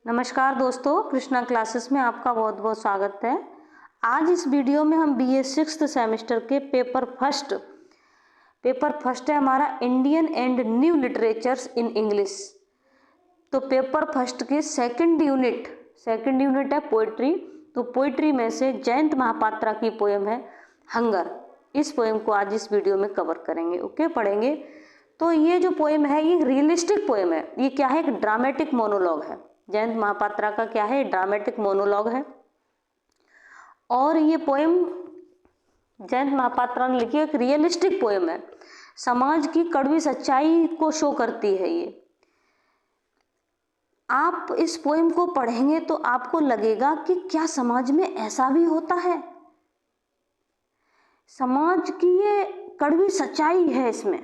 नमस्कार दोस्तों, कृष्णा क्लासेस में आपका बहुत बहुत स्वागत है। आज इस वीडियो में हम बीए 6th सेमेस्टर के पेपर फर्स्ट है हमारा Indian and new literatures in English. तो पेपर फर्स्ट के सेकंड यूनिट है पोइट्री। तो पोइट्री में से जयंत महापात्रा की पोएम है हंगर। इस पोएम को आज इस वीडियो में कवर करेंगे। ओके, पढ़ेंगे। तो ये जो पोएम है ये रियलिस्टिक पोएम है। ये क्या है? एक ड्रामेटिक मोनोलॉग है। जयंत महापात्रा का क्या है? ड्रामेटिक मोनोलॉग है। और ये पोएम जयंत महापात्रा ने लिखी एक रियलिस्टिक पोएम है। समाज की कड़वी सच्चाई को शो करती है ये। आप इस पोएम को पढ़ेंगे तो आपको लगेगा कि क्या समाज में ऐसा भी होता है। समाज की ये कड़वी सच्चाई है इसमें।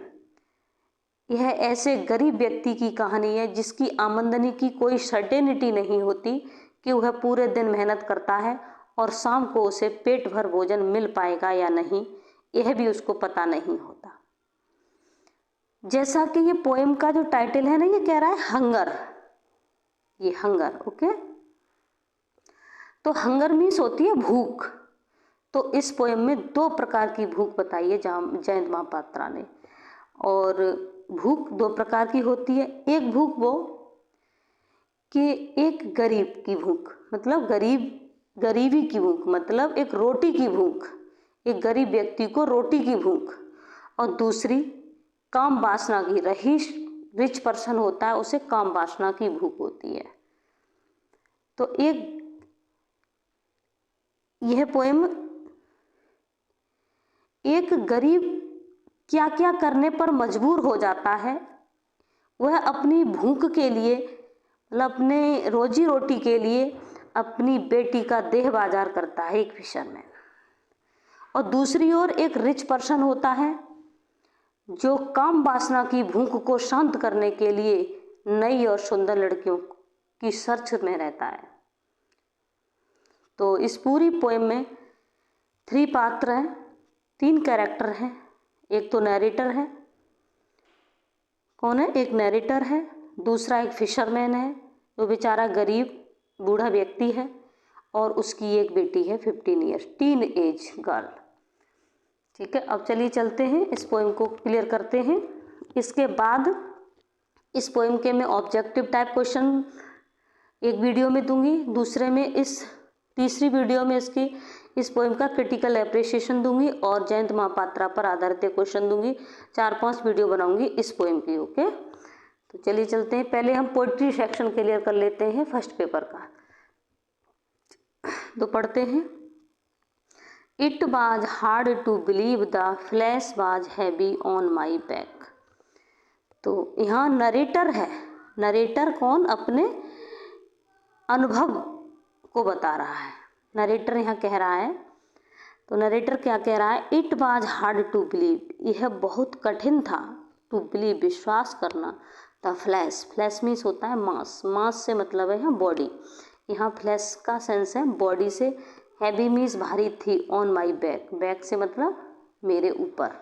यह ऐसे गरीब व्यक्ति की कहानी है जिसकी आमदनी की कोई सर्टेनिटी नहीं होती कि वह पूरे दिन मेहनत करता है और शाम को उसे पेट भर भोजन मिल पाएगा या नहीं, यह भी उसको पता नहीं होता। जैसा कि ये पोएम का जो टाइटल है ना, ये कह रहा है हंगर। ये हंगर, ओके। तो हंगर मीन्स होती है भूख। तो इस पोएम में दो प्रकार की भूख बताई है जयंत महापात्रा ने। और भूख दो प्रकार की होती है। एक भूख वो कि एक गरीब की भूख, मतलब गरीबी की भूख, मतलब एक रोटी की भूख, एक गरीब व्यक्ति को रोटी की भूख। और दूसरी काम वासना की, रिच पर्सन होता है उसे काम वासना की भूख होती है। तो यह पोएम एक गरीब क्या क्या करने पर मजबूर हो जाता है। वह अपनी भूख के लिए, मतलब अपने रोजी रोटी के लिए अपनी बेटी का देह बाजार करता है एक फिशरमैन। और दूसरी ओर एक रिच पर्सन होता है जो काम वासना की भूख को शांत करने के लिए नई और सुंदर लड़कियों की सर्च में रहता है। तो इस पूरी पोएम में 3 पात्र हैं, 3 कैरेक्टर हैं। एक तो नैरेटर है। कौन है? एक नैरेटर है। दूसरा एक फिशरमैन है जो बेचारा गरीब बूढ़ा व्यक्ति है। और उसकी एक बेटी है 15 ईयर्स, टीन एज गर्ल। ठीक है, अब चलिए चलते हैं, इस पोएम को क्लियर करते हैं। इसके बाद इस पोएम के मैं ऑब्जेक्टिव टाइप क्वेश्चन एक वीडियो में दूंगी, दूसरे में तीसरी वीडियो में इस पोएम का क्रिटिकल एप्रिसिएशन दूंगी और जयंत महापात्रा पर आधारित क्वेश्चन दूंगी। 4-5 वीडियो बनाऊंगी इस पोएम की। ओके, तो चलिए चलते हैं। पहले हम पोइट्री सेक्शन क्लियर कर लेते हैं फर्स्ट पेपर का। तो पढ़ते हैं। It was hard to believe the flash was heavy on my back. तो यहाँ नरेटर है। नरेटर कौन? अपने अनुभव को बता रहा है। नरेटर यहाँ कह रहा है। तो नरेटर क्या कह रहा है? It was hard to believe, यह बहुत कठिन था। टू बिलीव, विश्वास करना। द फ्लैश मीन्स होता है मांस। मांस से मतलब है यहाँ बॉडी। यहाँ फ्लैश का सेंस है बॉडी से। हैवी मीन्स भारी थी। ऑन माई बैक, बैक से मतलब मेरे ऊपर।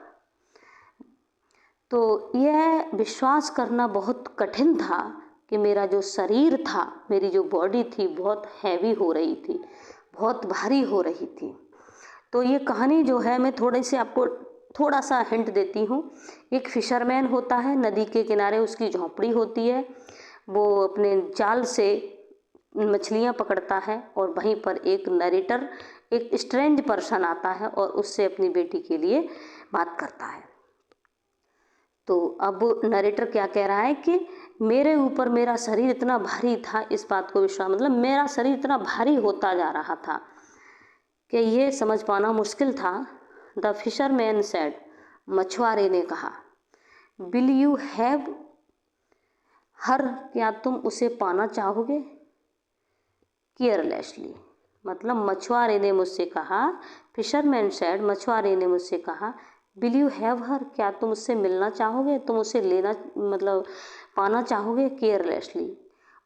तो यह विश्वास करना बहुत कठिन था कि मेरा जो शरीर था, मेरी जो बॉडी थी, बहुत हैवी हो रही थी, बहुत भारी हो रही थी। तो ये कहानी जो है, मैं आपको थोड़ा सा हिंट देती हूँ। एक फिशरमैन होता है, नदी के किनारे उसकी झोंपड़ी होती है। वो अपने जाल से मछलियाँ पकड़ता है और वहीं पर एक नरेटर, एक स्ट्रेंज पर्सन आता है और उससे अपनी बेटी के लिए बात करता है। तो अब नरेटर क्या कह रहा है कि मेरे ऊपर मेरा शरीर इतना भारी था, इस बात को विश्वास, मतलब मेरा शरीर इतना भारी होता जा रहा था कि ये समझ पाना मुश्किल था। द फिशरमैन सेड, मछुआरे ने कहा। विल यू हैव हर, क्या तुम उसे पाना चाहोगे? केयरलेसली, मतलब मछुआरे ने मुझसे कहा। फिशरमैन सेड, मछुआरे ने मुझसे कहा। विल यू हैव हर, क्या तुम उससे मिलना चाहोगे, तुम उसे लेना, मतलब पाना चाहोगे? केयरलेसली,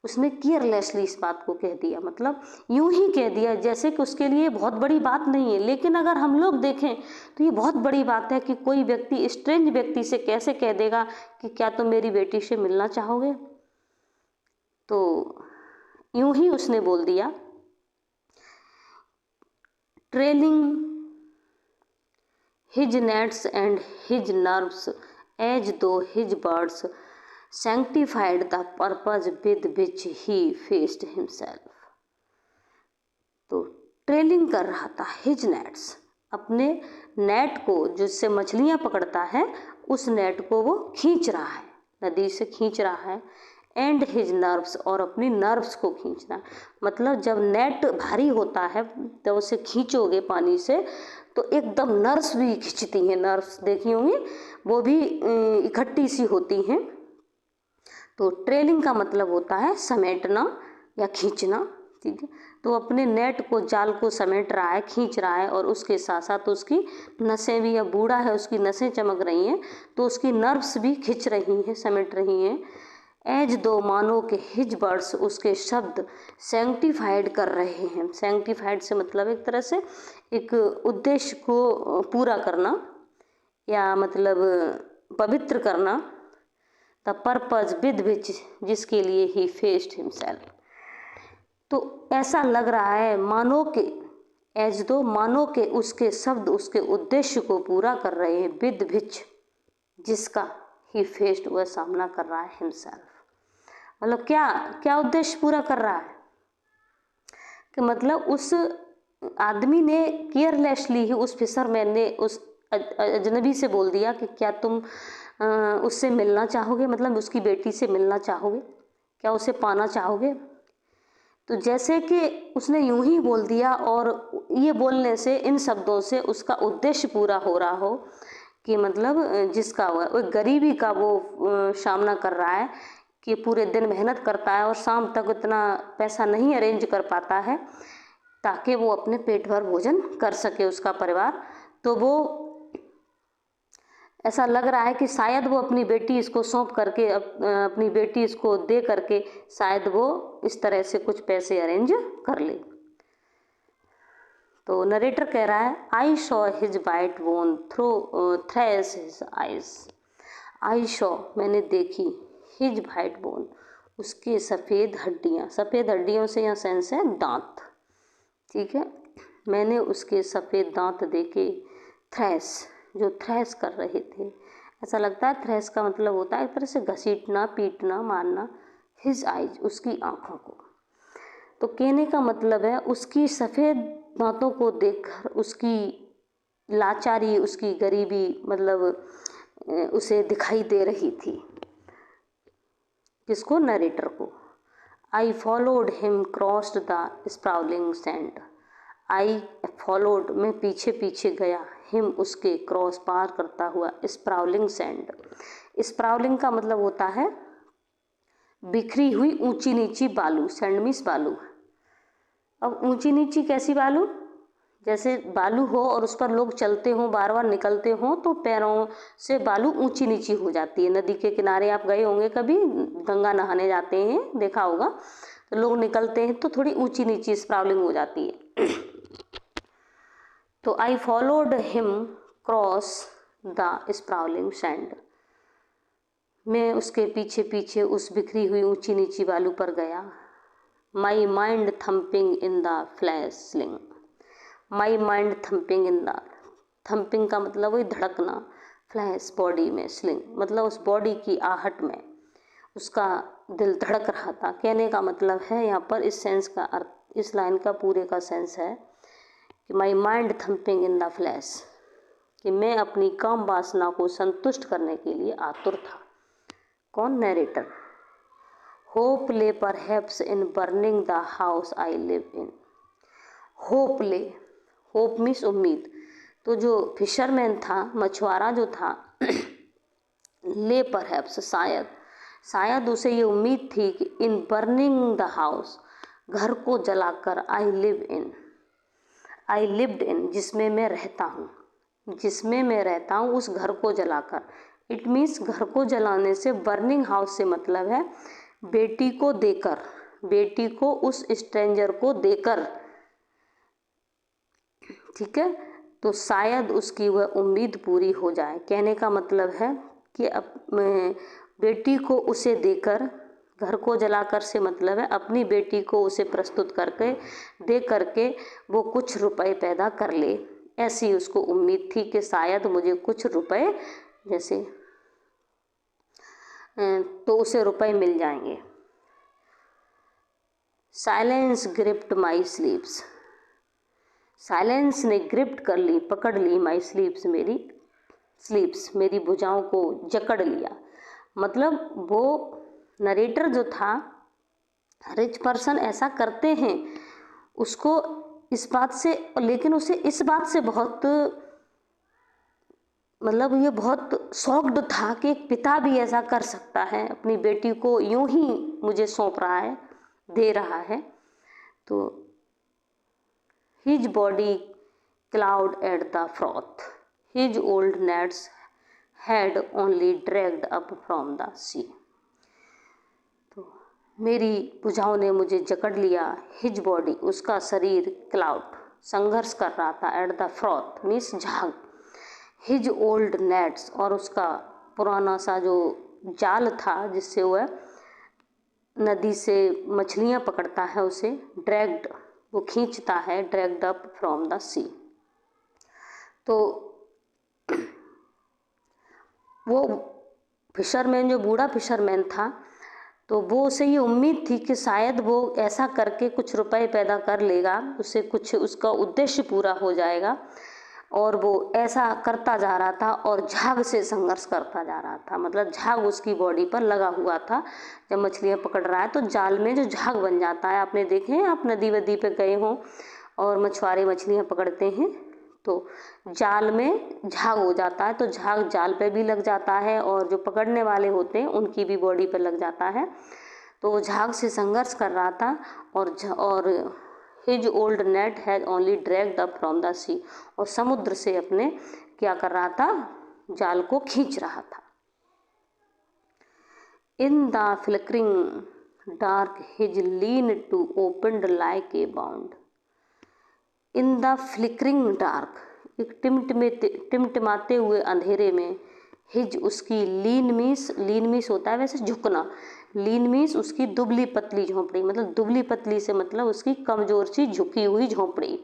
उसने केयरलेसली इस बात को कह दिया, मतलब यूं ही कह दिया जैसे कि उसके लिए बहुत बड़ी बात नहीं है। लेकिन अगर हम लोग देखें तो ये बहुत बड़ी बात है कि कोई व्यक्ति स्ट्रेंज व्यक्ति से कैसे कह देगा कि क्या तुम मेरी बेटी से मिलना चाहोगे। तो यूं ही उसने बोल दिया, trailing his nets and his nerves as though his birds sanctified the purpose with which he faced himself। तो ट्रेलिंग कर रहा था हिज नेट्स, अपने नेट को जिससे मछलियां पकड़ता है उस नेट को वो खींच रहा है, नदी से खींच रहा है, एंड हिज नर्व्स, और अपनी नर्व्स को खींचना। मतलब जब नेट भारी होता है जब उसे खींचोगे पानी से तो एकदम नर्व्स भी खींचती हैं, नर्व्स देखी होंगी वो भी इकट्ठी सी होती हैं। तो ट्रेलिंग का मतलब होता है समेटना या खींचना, ठीक है। तो अपने नेट को, जाल को समेट रहा है, खींच रहा है, और उसके साथ साथ उसकी नसें भी, अब बूढ़ा है उसकी नसें चमक रही हैं तो उसकी नर्व्स भी खिंच रही हैं, समेट रही हैं। एज दो, मानो के हिज वर्ड्स, उसके शब्द सैंक्टिफाइड कर रहे हैं। सैंक्टिफाइड से मतलब एक तरह से एक उद्देश्य को पूरा करना या मतलब पवित्र करना। द पर्पज विद विच, जिसके लिए ही फेस्ड हिमसेल्फ। तो ऐसा लग रहा है मानो के, एज दो, मानो के उसके शब्द उसके उद्देश्य को पूरा कर रहे हैं, विद विच, जिसका ही फेस्ड, वह सामना कर रहा है हिमसेल्फ। मतलब क्या क्या उद्देश्य पूरा कर रहा है कि मतलब उस आदमी ने केयरलेसली ही, उस फिशरमैन ने उस अजनबी से बोल दिया कि क्या तुम उससे मिलना चाहोगे, मतलब उसकी बेटी से मिलना चाहोगे, क्या उसे पाना चाहोगे। तो जैसे कि उसने यूं ही बोल दिया और ये बोलने से, इन शब्दों से उसका उद्देश्य पूरा हो रहा हो कि मतलब जिसका वो गरीबी का वो सामना कर रहा है कि पूरे दिन मेहनत करता है और शाम तक इतना पैसा नहीं अरेंज कर पाता है ताकि वो अपने पेट भर भोजन कर सके उसका परिवार। तो वो ऐसा लग रहा है कि शायद वो अपनी बेटी इसको सौंप करके, अपनी बेटी इसको दे करके शायद वो इस तरह से कुछ पैसे अरेंज कर ले। तो नरेटर कह रहा है, I saw his white bone thrash his eyes. I saw, मैंने देखी, हिज वाइट बोन, उसके सफ़ेद हड्डियाँ, सफ़ेद हड्डियों से यहाँ सेंस है दांत, ठीक है। मैंने उसके सफ़ेद दांत देखे, थ्रेस, जो थ्रेस कर रहे थे। ऐसा लगता है थ्रेस का मतलब होता है एक तरह से घसीटना, पीटना, मारना। हिज आइज, उसकी आँखों को। तो कहने का मतलब है उसकी सफ़ेद दांतों को देखकर उसकी लाचारी, उसकी गरीबी मतलब उसे दिखाई दे रही थी। किसको? नरेटर को। I followed him crossed the sprawling sand. I followed, मैं पीछे पीछे गया, हिम, उसके, क्रॉस, पार करता हुआ, स्प्राउलिंग सैंड। स्प्राउलिंग का मतलब होता है बिखरी हुई ऊंची नीची बालू, सैंड मीन्स बालू। अब ऊंची नीची कैसी बालू? जैसे बालू हो और उस पर लोग चलते हों, बार बार निकलते हों तो पैरों से बालू ऊंची नीची हो जाती है। नदी के किनारे आप गए होंगे कभी, गंगा नहाने जाते हैं, देखा होगा, तो लोग निकलते हैं तो थोड़ी ऊंची नीची स्प्राउलिंग हो जाती है। तो I followed him cross the sprawling sand. मैं उसके पीछे पीछे उस बिखरी हुई ऊंची नीची बालू पर गया। My mind thumping in the flash sling. My mind thumping in the, thumping का मतलब वही धड़कना, फ्लैश बॉडी में, स्लिंग मतलब उस बॉडी की आहट में उसका दिल धड़क रहा था। कहने का मतलब है यहाँ पर, इस सेंस का अर्थ, इस लाइन का पूरे का सेंस है कि my mind thumping in the flash, कि मैं अपनी काम वासना को संतुष्ट करने के लिए आतुर था। कौन? नरेटर। होप ले perhaps in burning the house I live in. Hope ले, होप मीन्स उम्मीद। तो जो फिशरमैन था, मछुआरा जो था, ले परहैप्स, शायद, शायद उसे ये उम्मीद थी कि इन बर्निंग द हाउस, घर को जलाकर, I live in, I lived in, जिसमें मैं रहता हूँ, जिसमें मैं रहता हूँ, उस घर को जलाकर। इट मीन्स घर को जलाने से, बर्निंग हाउस से मतलब है बेटी को देकर, बेटी को उस स्ट्रेंजर को देकर, ठीक है। तो शायद उसकी वह उम्मीद पूरी हो जाए। कहने का मतलब है कि अब बेटी को उसे देकर घर को जलाकर से मतलब है अपनी बेटी को उसे प्रस्तुत करके दे करके वो कुछ रुपए पैदा कर ले। ऐसी उसको उम्मीद थी कि शायद मुझे कुछ रुपए जैसे तो उसे रुपए मिल जाएंगे। साइलेंस ग्रिप्ड माई स्लीव्स, साइलेंस ने ग्रिप्ट कर ली, पकड़ ली माई स्लीव्स, मेरी स्लीव्स, मेरी भुजाओं को जकड़ लिया। मतलब वो नरेटर जो था, रिच पर्सन ऐसा करते हैं उसको इस बात से, लेकिन उसे इस बात से बहुत मतलब ये बहुत शॉक्ड था कि एक पिता भी ऐसा कर सकता है, अपनी बेटी को यूं ही मुझे सौंप रहा है, दे रहा है। तो his body cloud at the froth, his old nets had only dragged up from the sea. तो मेरी भुजाओं ने मुझे जकड़ लिया। हिज बॉडी, उसका शरीर, क्लाउड, संघर्ष कर रहा था, एट द फ्रॉथ मीन्स झाग, हिज ओल्ड नेट्स, और उसका पुराना सा जो जाल था जिससे वह नदी से मछलियाँ पकड़ता है उसे, ड्रैग्ड, वो खींचता है, dragged up from the sea. तो वो फिशरमैन, जो बूढ़ा फिशरमैन था, तो वो उसे ये उम्मीद थी कि शायद वो ऐसा करके कुछ रुपए पैदा कर लेगा, उसे कुछ उसका उद्देश्य पूरा हो जाएगा। और वो ऐसा करता जा रहा था और झाग से संघर्ष करता जा रहा था। मतलब झाग उसकी बॉडी पर लगा हुआ था। जब मछलियाँ पकड़ रहा है तो जाल में जो झाग बन जाता है, आपने देखे हैं, आप नदी वदी पे गए हों और मछुआरे मछलियाँ पकड़ते हैं तो जाल में झाग हो जाता है, तो झाग जाल पे भी लग जाता है और जो पकड़ने वाले होते हैं उनकी भी बॉडी पर लग जाता है। तो वो झाग से संघर्ष कर रहा था और his old net has only dragged up from the sea, और समुद्र से अपने क्या कर रहा था, जाल को खींच रहा था। In the flickering dark his lean to opened like a bound, in the flickering dark, एक टिमटिमाते हुए अंधेरे में, हिज, उसकी, लीन मीस होता है वैसे झुकना, लीन मीस उसकी दुबली पतली झोंपड़ी, मतलब दुबली पतली से मतलब उसकी कमजोर सी झुकी हुई झोंपड़ी,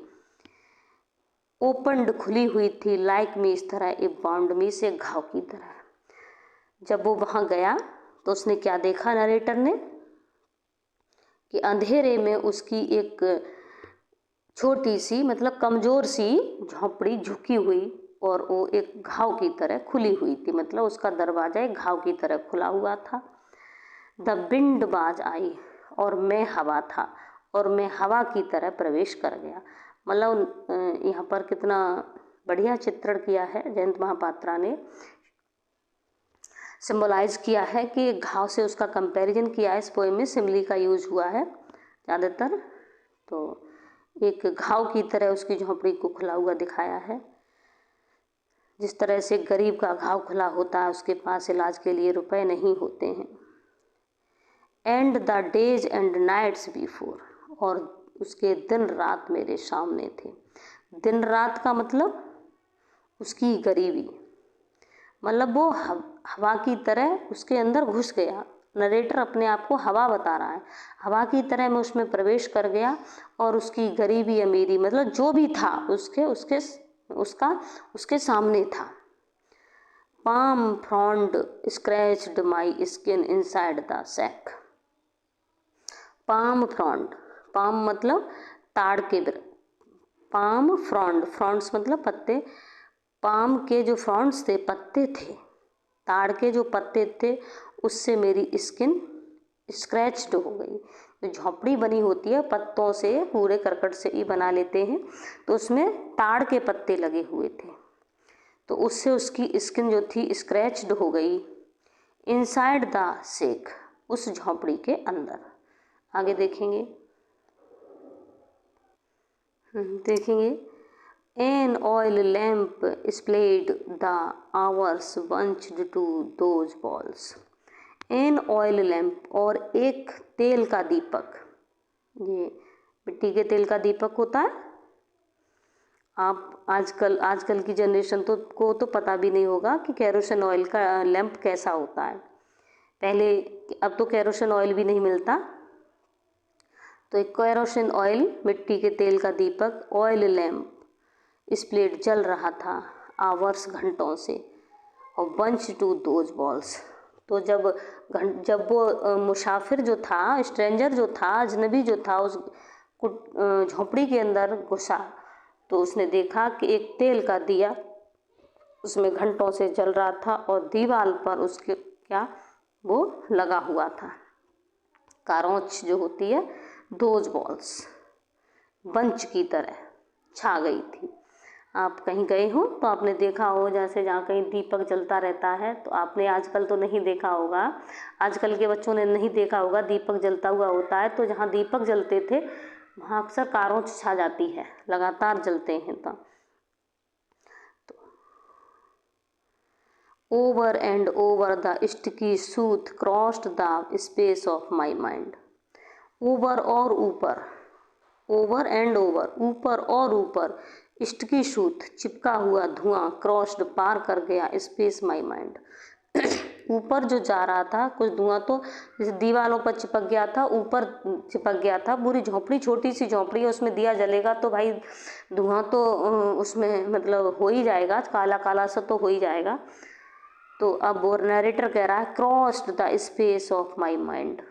ओपनड, खुली हुई थी, लाइक मी, इस तरह, ए बाउंड मी, से घाव की तरह। जब वो वहां गया तो उसने क्या देखा नरेटर ने, कि अंधेरे में उसकी एक छोटी सी मतलब कमजोर सी झोंपड़ी झुकी हुई और वो एक घाव की तरह खुली हुई थी, मतलब उसका दरवाजा एक घाव की तरह खुला हुआ था। द विंड बाज आई, और मैं हवा था, और मैं हवा की तरह प्रवेश कर गया। मतलब यहाँ पर कितना बढ़िया चित्रण किया है जयंत महापात्रा ने, सिंबलाइज किया है कि घाव से उसका कंपैरिजन किया है। इस पोएम में सिमली का यूज हुआ है ज़्यादातर, तो एक घाव की तरह उसकी झोंपड़ी को खुला हुआ दिखाया है। जिस तरह से गरीब का घाव खुला होता है, उसके पास इलाज के लिए रुपए नहीं होते हैं। And the days and nights before, और उसके दिन रात मेरे सामने थे। दिन रात का मतलब उसकी गरीबी, मतलब वो हवा की तरह उसके अंदर घुस गया। नरेटर अपने आप को हवा बता रहा है, हवा की तरह मैं उसमें प्रवेश कर गया और उसकी गरीबी अमीरी मतलब जो भी था उसके सामने था। Palm frond scratched my skin inside the sack, palm frond, palm मतलब ताड़ के पाम फ्रॉन्ड, फ्रॉन्ड्स मतलब पत्ते, पाम के जो फ्रॉन्ड्स थे पत्ते थे, ताड़ के जो पत्ते थे उससे मेरी स्किन स्क्रैच्ड हो गई। जो झोंपड़ी बनी होती है पत्तों से, पूरे करकट से ही बना लेते हैं, तो उसमें ताड़ के पत्ते लगे हुए थे, तो उससे उसकी स्किन जो थी स्क्रैच्ड हो गई। इनसाइड द सेक, उस झोंपड़ी के अंदर। आगे देखेंगे an oil lamp splayed the hours bunched to those balls, an oil lamp, और एक तेल का दीपक, ये मिट्टी के तेल का दीपक होता है। आप आजकल की जनरेशन को तो पता भी नहीं होगा कि कैरोसिन ऑयल का लैंप कैसा होता है। पहले, अब तो केरोसिन ऑयल भी नहीं मिलता, तो एक केरोसिन ऑयल, मिट्टी के तेल का दीपक, ऑयल लैम्प, स्प्लेट जल रहा था आवर्स घंटों से, और बंच टू दोज बॉल्स। तो जब वो मुसाफिर जो था, स्ट्रेंजर जो था, अजनबी जो था, उस झोंपड़ी के अंदर घुसा, तो उसने देखा कि एक तेल का दिया उसमें घंटों से जल रहा था और दीवार पर उसके क्या वो लगा हुआ था, कारोंच जो होती है, दोज बॉल्स बंच की तरह छा गई थी। आप कहीं गए हो तो आपने देखा हो, जैसे जहाँ कहीं दीपक जलता रहता है, तो आपने आजकल तो नहीं देखा होगा, आजकल के बच्चों ने नहीं देखा होगा, दीपक जलता हुआ होता है, तो जहाँ दीपक जलते थे वहाँ अक्सर कारोंच छा जाती है, लगातार जलते हैं। तो over and over the sticky soothe crossed the space of my mind. Over और ऊपर, ओवर एंड ओवर, ऊपर और ऊपर, स्टिकी सूथ चिपका हुआ धुआं, क्रॉस्ड पार कर गया स्पेस माई माइंड। ऊपर जो जा रहा था कुछ धुआं, तो जैसे दीवारों पर चिपक गया था, ऊपर चिपक गया था, पूरी झोंपड़ी, छोटी सी झोंपड़ी है, उसमें दिया जलेगा तो भाई धुआं तो उसमें मतलब हो ही जाएगा, काला काला सा तो हो ही जाएगा। तो अब वो नरेटर कह रहा है crossed the space of my mind,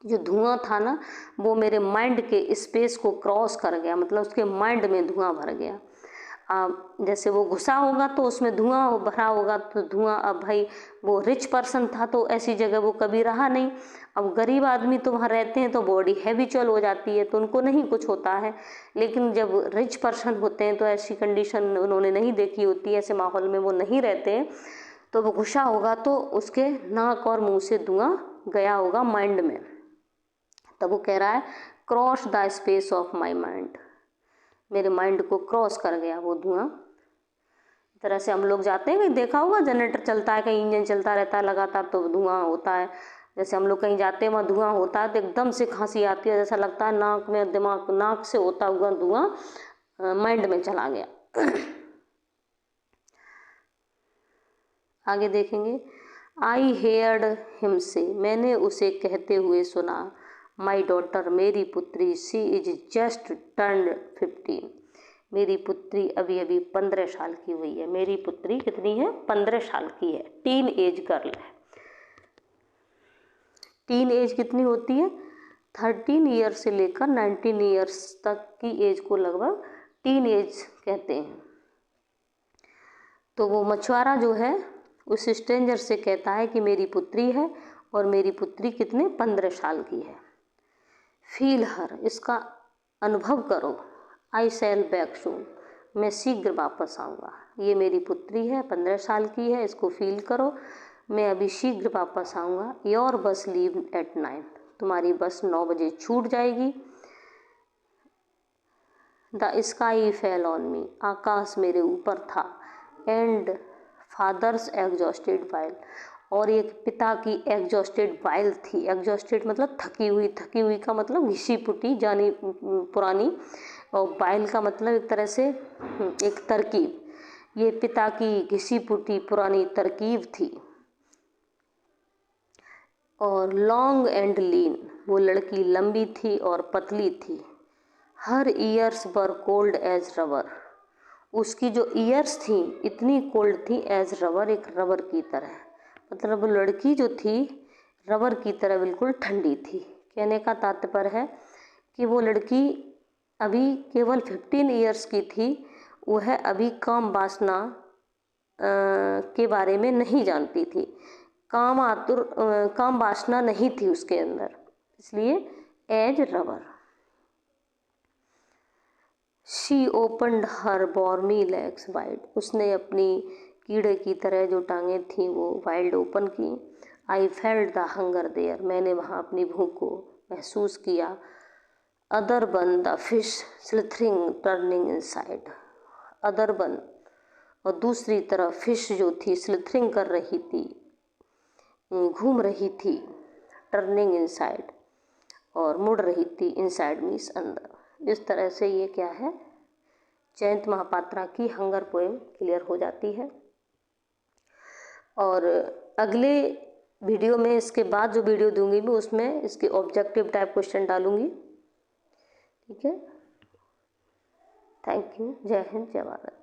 जो धुआं था ना वो मेरे माइंड के स्पेस को क्रॉस कर गया, मतलब उसके माइंड में धुआं भर गया। जैसे वो घुसा होगा तो उसमें धुआं भरा होगा, तो धुआं, अब भाई वो रिच पर्सन था तो ऐसी जगह वो कभी रहा नहीं, अब गरीब आदमी तो वहाँ रहते हैं तो बॉडी हैबिचुअल हो जाती है तो उनको नहीं कुछ होता है, लेकिन जब रिच पर्सन होते हैं तो ऐसी कंडीशन उन्होंने नहीं देखी होती, ऐसे माहौल में वो नहीं रहते हैं, तो वो घुसा होगा तो उसके नाक और मुंह से धुआं गया होगा माइंड में। तब वो कह रहा है cross the space of my mind, मेरे माइंड को क्रॉस कर गया वो धुआं। इस तरह से हम लोग जाते हैं, कहीं देखा होगा जनरेटर चलता है, कहीं इंजन चलता रहता है लगातार तो धुआं होता है, जैसे हम लोग कहीं जाते हैं वहाँ धुआं होता है तो एकदम से खांसी आती है, जैसा लगता है नाक में, दिमाग, नाक से होता हुआ धुआं माइंड में चला गया। आगे देखेंगे, आई हेयर्ड हिम से, मैंने उसे कहते हुए सुना, माई डॉटर, मेरी पुत्री, शी इज जस्ट टर्न्ड 15, मेरी पुत्री अभी अभी 15 साल की हुई है। मेरी पुत्री कितनी है? 15 साल की है, टीन एज गर्ल है। टीन एज कितनी होती है? 13 ईयर से लेकर 19 ईयर्स तक की एज को लगभग टीन एज कहते हैं। तो वो मछुआरा जो है उस स्ट्रेंजर से कहता है कि मेरी पुत्री है और मेरी पुत्री कितने? 15 साल की है। फील हर, इसका अनुभव करो, आई शैल बैक सून, मैं शीघ्र वापस आऊँगा। ये मेरी पुत्री है, 15 साल की है, इसको फील करो, मैं अभी शीघ्र वापस आऊँगा। योर बस लीव एट 9, तुम्हारी बस 9 बजे छूट जाएगी। The sky fell on me, आकाश मेरे ऊपर था। एंड फादर्स एग्जॉस्टेड वाइल, और एक पिता की एग्जॉस्टेड वाइल थी। एग्जॉस्टेड मतलब थकी हुई, थकी हुई का मतलब घिसी पुटी जानी पुरानी, और वाइल का मतलब एक तरह से एक तरकीब। ये पिता की घिसी पुटी पुरानी तरकीब थी। और लॉन्ग एंड लीन, वो लड़की लंबी थी और पतली थी। हर years were cold as rubber, उसकी जो ईयर्स थी इतनी कोल्ड थी, एज रबर, एक रबर की तरह, मतलब वो लड़की जो थी रबर की तरह बिल्कुल ठंडी थी। कहने का तात्पर्य है कि वो लड़की अभी केवल 15 ईयर्स की थी, वह अभी काम वासना के बारे में नहीं जानती थी, काम वासना नहीं थी उसके अंदर, इसलिए as rubber. She opened her balmy legs wide, उसने अपनी कीड़े की तरह जो टांगें थीं वो वाइल्ड ओपन की। I felt the hunger there, मैंने वहाँ अपनी भूख को महसूस किया। Other bun the fish slithering turning inside, other bun, और दूसरी तरफ फिश जो थी स्लिथरिंग कर रही थी, घूम रही थी, टर्निंग इनसाइड, और मुड़ रही थी, इनसाइड मीन्स अंदर। इस तरह से ये क्या है, जयंत महापात्रा की हंगर पोएम क्लियर हो जाती है। और अगले वीडियो में इसके बाद जो वीडियो दूंगी मैं उसमें इसके ऑब्जेक्टिव टाइप क्वेश्चन डालूंगी। ठीक है, थैंक यू। जय हिंद, जय भारत।